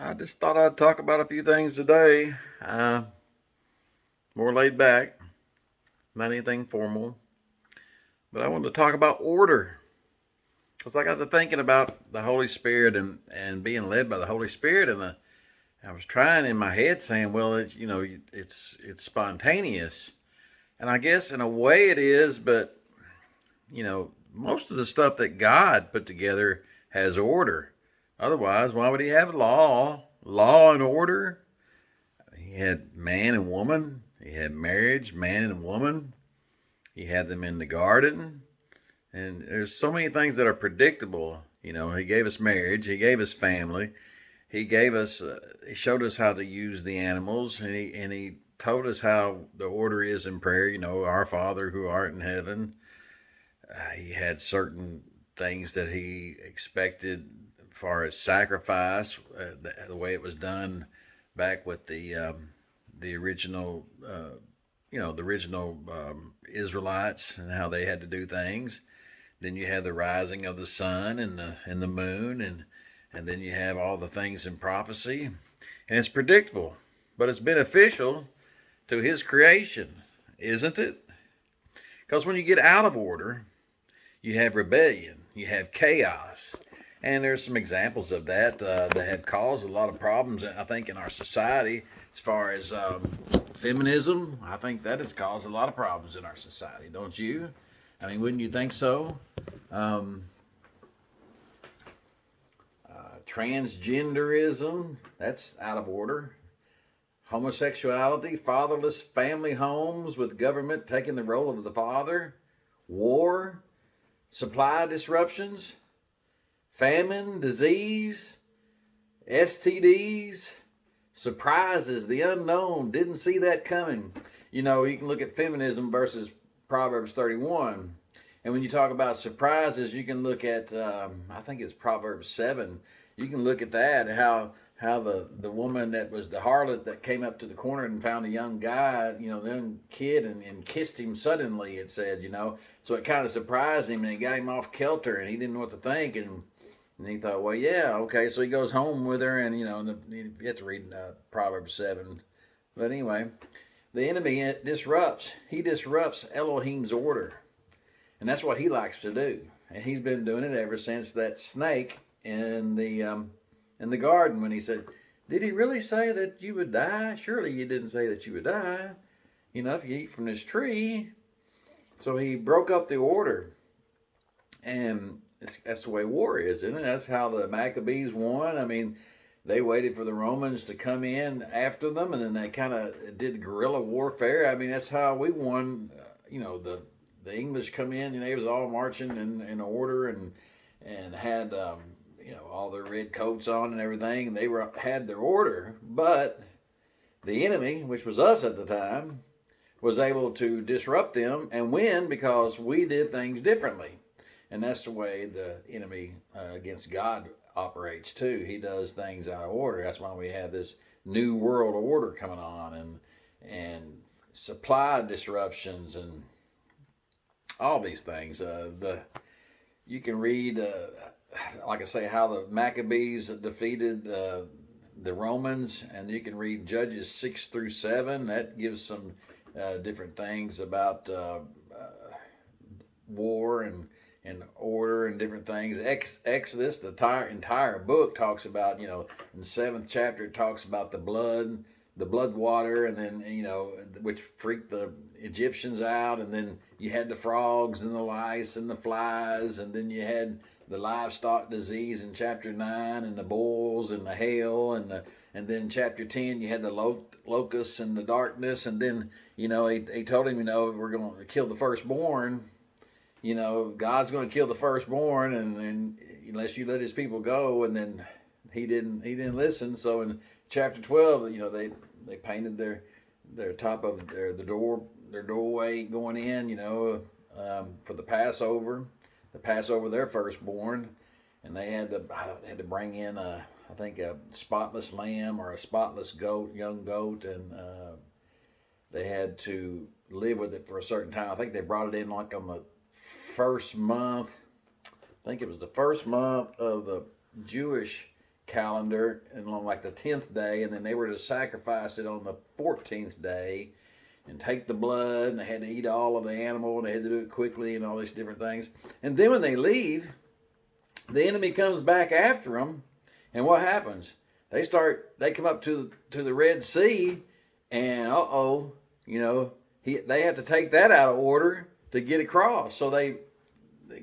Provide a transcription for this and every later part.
I just thought I'd talk about a few things today. More laid back, not anything formal. But I wanted to talk about order. Because I got to thinking about the Holy Spirit and being led by the Holy Spirit. And I was trying in my head saying, well, it's spontaneous. And I guess in a way it is, but, most of the stuff that God put together has order. Otherwise, why would he have law? Law and order. He had man and woman. He had marriage, man and woman. He had them in the garden. And there's so many things that are predictable. He gave us marriage. He gave us family. He gave us. He showed us how to use the animals, and he told us how the order is in prayer. Our Father who art in heaven. He had certain things that he expected as far as sacrifice, the way it was done back with the original, the original Israelites and how they had to do things. Then you have the rising of the sun and the moon, and then you have all the things in prophecy, and it's predictable, but it's beneficial to His creation, isn't it? Because when you get out of order, you have rebellion, you have chaos. And there's some examples of that that have caused a lot of problems, I think, in our society. As far as feminism, I think that has caused a lot of problems in our society, don't you? I mean, wouldn't you think so? Um, Transgenderism, that's out of order. Homosexuality, fatherless family homes with government taking the role of the father, war, supply disruptions, famine, disease, STDs, surprises, the unknown, didn't see that coming. You can look at feminism versus Proverbs 31. And when you talk about surprises, you can look at, I think it's Proverbs 7. You can look at that, how the woman that was the harlot that came up to the corner and found a young guy, the young kid, and kissed him suddenly, it said, So it kind of surprised him, and it got him off kilter, and he didn't know what to think. And he thought, well, yeah, okay. So he goes home with her, and, you get to read Proverbs 7. But anyway, the enemy disrupts. He disrupts Elohim's order. And that's what he likes to do. And he's been doing it ever since that snake in the garden when he said, did he really say that you would die? Surely you didn't say that you would die. If you eat from this tree. So he broke up the order. And that's the way war is, isn't it? That's how the Maccabees won. I mean, they waited for the Romans to come in after them, and then they kind of did guerrilla warfare. I mean, that's how we won. The English come in, it was all marching in order and had all their red coats on and everything, and they had their order. But the enemy, which was us at the time, was able to disrupt them and win because we did things differently. And that's the way the enemy against God operates too. He does things out of order. That's why we have this new world order coming on, and supply disruptions and all these things. You can read, like I say, how the Maccabees defeated the Romans, and you can read Judges 6-7. That gives some different things about war and order and different things. Exodus, the entire book talks about, in the 7th chapter, it talks about the blood water, and then, which freaked the Egyptians out, and then you had the frogs and the lice and the flies, and then you had the livestock disease in chapter 9, and the bulls and the hail, and then chapter 10 you had the locusts and the darkness, and then, he told him, we're going to kill the firstborn. God's going to kill the firstborn, and unless you let his people go, and then he didn't listen. So in chapter 12, they painted their top of their doorway going in, for the Passover their firstborn, and they had to bring in I think a spotless lamb or a spotless young goat, and they had to live with it for a certain time. I think they brought it in like on the first month. I think it was the first month of the Jewish calendar, and on like the 10th day, and then they were to sacrifice it on the 14th day and take the blood, and they had to eat all of the animal, and they had to do it quickly, and all these different things. And then when they leave, the enemy comes back after them, and what happens? They come up to the Red Sea, and they have to take that out of order to get across. So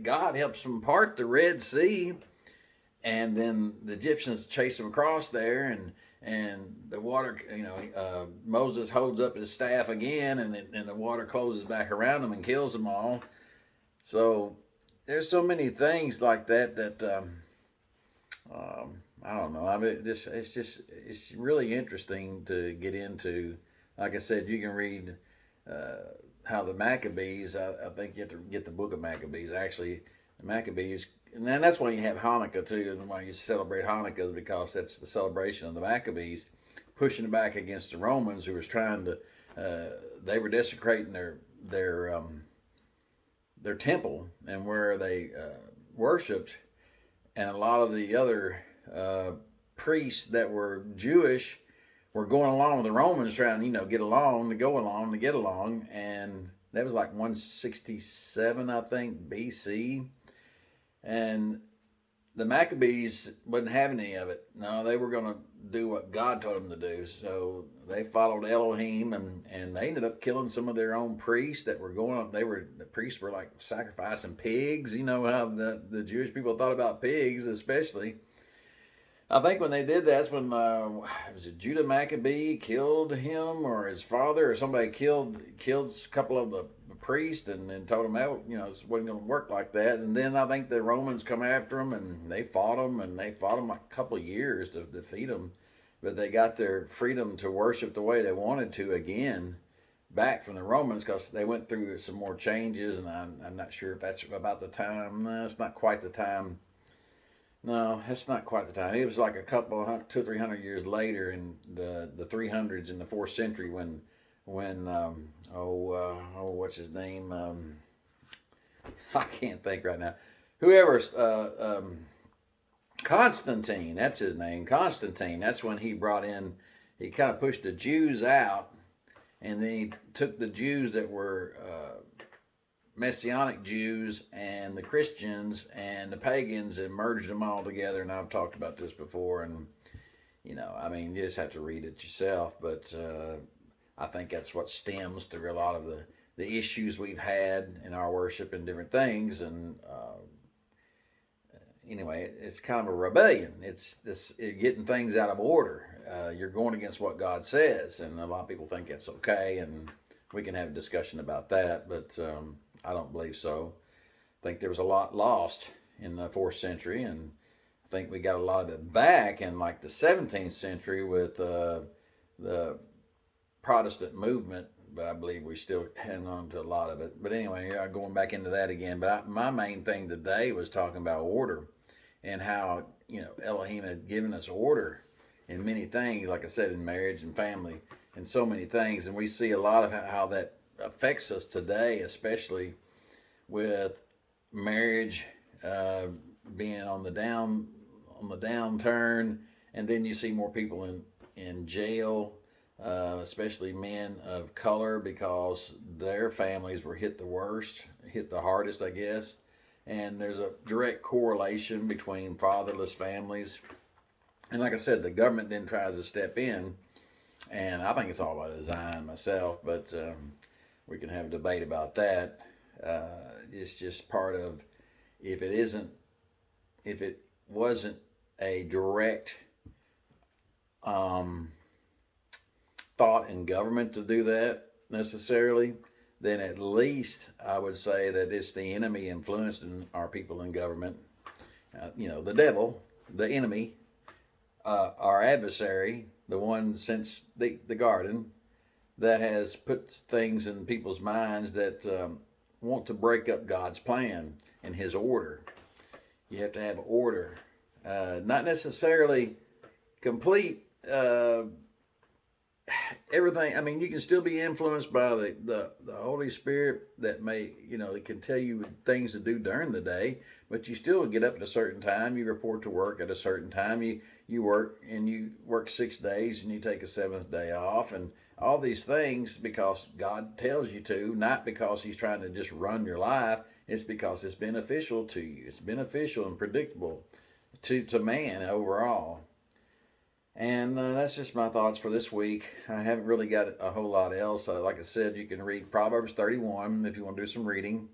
God helps them part the Red Sea, and then the Egyptians chase them across there, and the water, Moses holds up his staff again, and the water closes back around them and kills them all. So there's so many things like that I don't know. I mean, it's really interesting to get into. Like I said, you can read how the Maccabees. I think you have to get the book of Maccabees. Actually, the Maccabees, and then that's why you have Hanukkah too, and why you celebrate Hanukkah, because that's the celebration of the Maccabees, pushing back against the Romans, who was trying to. They were desecrating their temple and where they worshipped, and a lot of the other priests that were Jewish were going along with the Romans, trying to get along, and that was like 167, I think, BC, and the Maccabees wasn't having any of it. No, they were going to do what God told them to do. So they followed Elohim, and they ended up killing some of their own priests that were going up. The priests were like sacrificing pigs. You know how the Jewish people thought about pigs, especially. I think when they did that, that's when was it Judah Maccabee killed him, or his father, or somebody killed a couple of the priests, and told him that it wasn't going to work like that. And then I think the Romans come after them, and they fought them like a couple of years to defeat them, but they got their freedom to worship the way they wanted to again, back from the Romans, because they went through some more changes, and I'm not sure if that's about the time. No, it's not quite the time. No, that's not quite the time. It was like a couple of 200-300 years later, in the 300s, in the 4th century, when what's his name? I can't think right now. Constantine, that's his name. Constantine. That's when he kind of pushed the Jews out, and then he took the Jews that were Messianic Jews and the Christians and the pagans, and merged them all together. And I've talked about this before, and you just have to read it yourself. But I think that's what stems through a lot of the issues we've had in our worship and different things. And anyway, it's kind of a rebellion. It's getting things out of order. You're going against what God says, and a lot of people think it's okay, and we can have a discussion about that, but I don't believe so. I think there was a lot lost in the 4th century, and I think we got a lot of it back in like the 17th century with the Protestant movement, but I believe we still hang on to a lot of it. But anyway, going back into that again. But my main thing today was talking about order, and how Elohim had given us order in many things, like I said, in marriage and family, and so many things. And we see a lot of how that affects us today, especially with marriage being on the downturn, and then you see more people in jail, especially men of color, because their families were hit the hardest, I guess. And there's a direct correlation between fatherless families, and like I said, the government then tries to step in, and I think it's all by design myself, but we can have a debate about that. It's just part of, if it wasn't a direct thought in government to do that necessarily, then at least I would say that it's the enemy influencing our people in government. The devil, the enemy, our adversary, the one since the garden, that has put things in people's minds that want to break up God's plan and His order. You have to have order, not necessarily complete everything. I mean, you can still be influenced by the Holy Spirit that may, it can tell you things to do during the day, but you still get up at a certain time. You report to work at a certain time. You work, and you work 6 days, and you take a seventh day off, and all these things because God tells you to, not because He's trying to just run your life. It's because it's beneficial to you. It's beneficial and predictable to man overall. And that's just my thoughts for this week. I haven't really got a whole lot else. Like I said, you can read Proverbs 31 if you want to do some reading.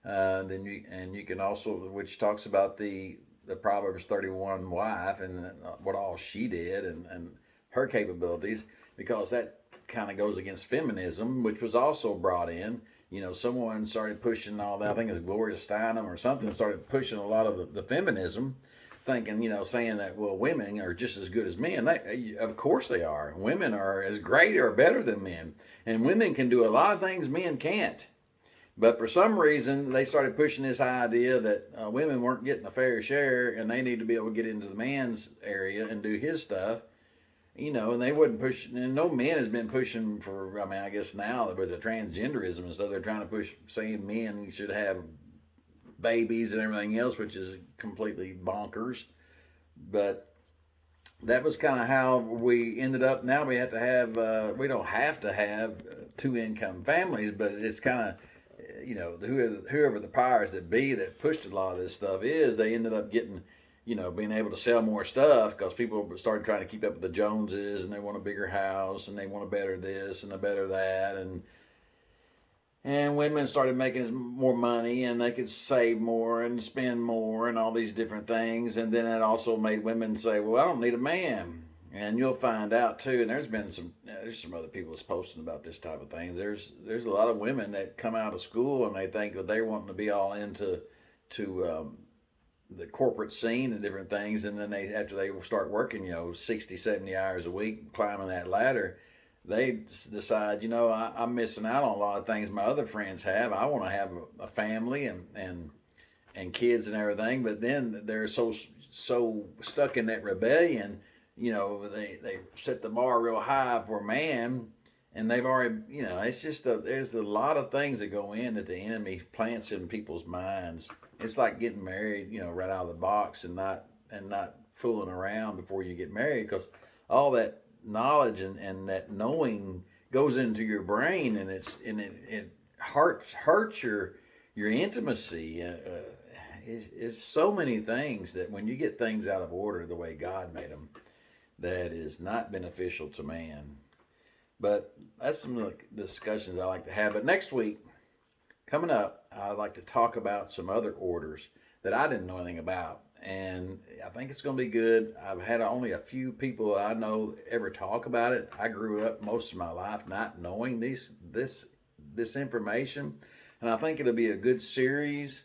Then you can also, which talks about the Proverbs 31 wife and what all she did and her capabilities, because that kind of goes against feminism, which was also brought in. Someone started pushing all that. I think it was Gloria Steinem or something started pushing a lot of the feminism, thinking, saying that, well, women are just as good as men. Of course they are. Women are as great or better than men. And women can do a lot of things men can't. But for some reason, they started pushing this idea that women weren't getting a fair share and they need to be able to get into the man's area and do his stuff. And they wouldn't push, and no man has been pushing for, I mean, I guess now with the transgenderism and stuff, they're trying to push saying men should have babies and everything else, which is completely bonkers. But that was kind of how we ended up. Now we have to have, we don't have to have two income families, but it's kind of, whoever the powers that be that pushed a lot of this stuff is, they ended up getting, being able to sell more stuff because people started trying to keep up with the Joneses and they want a bigger house and they want a better this and a better that. And women started making more money and they could save more and spend more and all these different things. And then it also made women say, well, I don't need a man. And you'll find out too, and there's some other people that's posting about this type of things. There's a lot of women that come out of school and they think that they're wanting to be all into the corporate scene and different things, and then after they start working 60, 70 hours a week climbing that ladder, they decide, I'm missing out on a lot of things my other friends have. I want to have a family and kids and everything, but then they're so stuck in that rebellion. They set the bar real high for man, and they've already, it's just there's a lot of things that go in that the enemy plants in people's minds. It's like getting married, right out of the box and not fooling around before you get married, because all that knowledge and that knowing goes into your brain, and it hurts your intimacy. It's so many things that when you get things out of order the way God made them, that is not beneficial to man. But that's some of the discussions I like to have. But next week, coming up, I'd like to talk about some other orders that I didn't know anything about. And I think it's going to be good. I've had only a few people I know ever talk about it. I grew up most of my life not knowing this information. And I think it'll be a good series.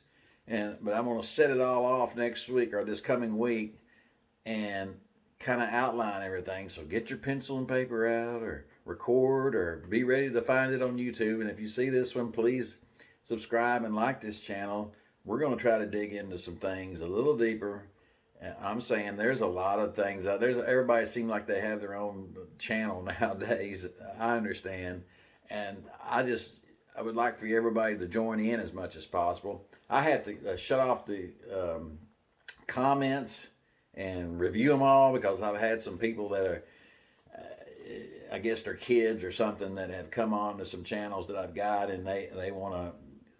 But I'm going to set it all off next week or this coming week and kind of outline everything. So get your pencil and paper out, or record, or be ready to find it on YouTube. And if you see this one, please subscribe and like this channel. We're going to try to dig into some things a little deeper. I'm saying there's a lot of things out there. Everybody seems like they have their own channel nowadays. I understand. And I would like for everybody to join in as much as possible. I have to shut off the comments and review them all, because I've had some people that are, I guess they're kids or something, that have come on to some channels that I've got, and they want to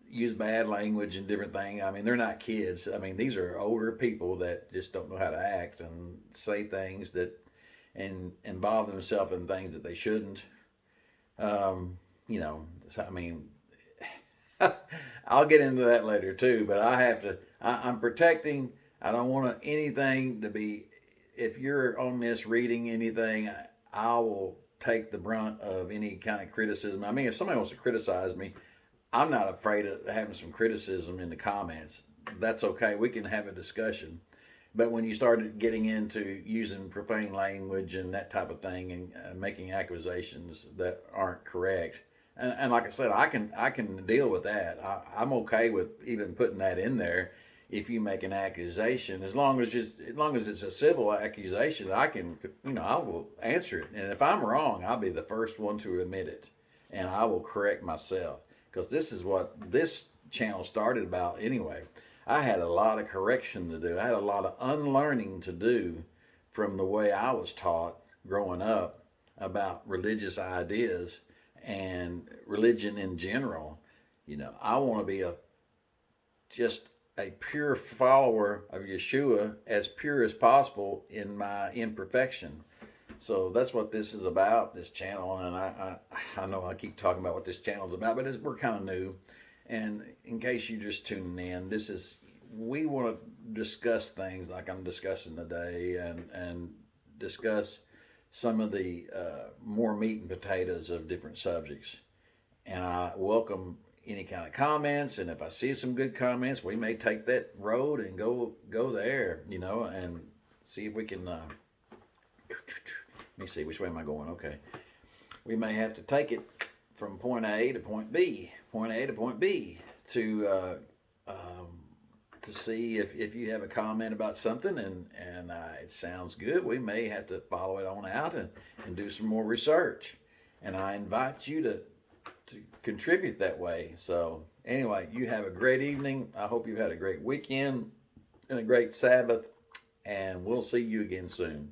use bad language and different things. I mean, they're not kids. I mean, these are older people that just don't know how to act and say things and involve themselves in things that they shouldn't. So, I mean, I'll get into that later too, but I'm protecting. I don't want anything to be, if you're on this reading anything, I will take the brunt of any kind of criticism. I mean, if somebody wants to criticize me, I'm not afraid of having some criticism in the comments. That's okay. We can have a discussion. But when you started getting into using profane language and that type of thing, and making accusations that aren't correct, and like I said, I can deal with that. I'm okay with even putting that in there. if you make an accusation, as long as it's a civil accusation, I can, I will answer it. And if I'm wrong, I'll be the first one to admit it, and I will correct myself, because this is what this channel started about anyway. I had a lot of correction to do. I had a lot of unlearning to do from the way I was taught growing up about religious ideas and religion in general. I want to be just a pure follower of Yeshua, as pure as possible in my imperfection. So that's what this is about, this channel. And I know I keep talking about what this channel is about, but we're kind of new. And in case you're just tuning in, we want to discuss things like I'm discussing today, and discuss some of the more meat and potatoes of different subjects. And I welcome any kind of comments, and if I see some good comments, we may take that road and go there, and see if we can. Let me see, which way am I going? Okay, we may have to take it from point A to point B, to see if you have a comment about something and it sounds good. We may have to follow it on out and do some more research, and I invite you to contribute that way. So anyway, you have a great evening. I hope you've had a great weekend and a great Sabbath, and we'll see you again soon.